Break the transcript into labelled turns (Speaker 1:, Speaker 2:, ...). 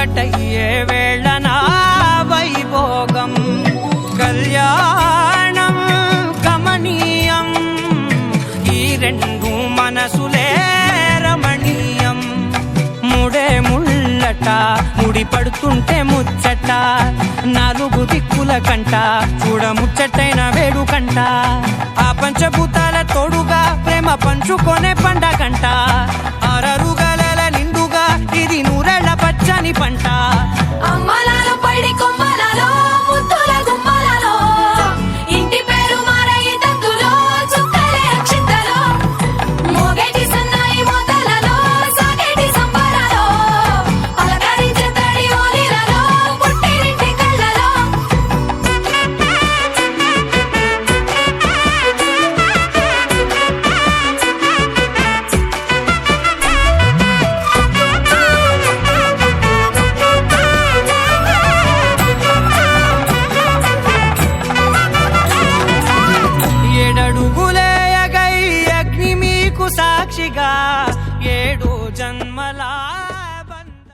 Speaker 1: ఒక్కటయ్యే వేళనా వైభోగం కళ్యాణం కమనీయం ఈ రెండు మనసులే రమణీయం ముడే ముళ్ళట ముడి పడుతుంటే ముచ్చట నాలుగు దిక్కుల కంట చూడ ముచ్చటైన వేడుకంట ఆ పంచభూతాల తోడుగా ప్రేమ పంచుకొనే పండగంట ఆరరుగల నిండుగా ఇది నూరెళ్ళ పచ్చని పంట
Speaker 2: అమ్మలాలో పైడి కొమ్మలలో ముద్దుల గుమ్మలలో ఇంటి పేరు మారయి తందులో చుక్కలే అక్షింతలో మోగేటి సన్నాయి మోతలలో సాగేటి సంబరాలో పలకరించే తడి ఓలిలలో పుట్టినింటి కళ్ళలో
Speaker 1: ఏడడుగులేయగై అగ్ని మీకు సాక్షిగా 7 జన్మలా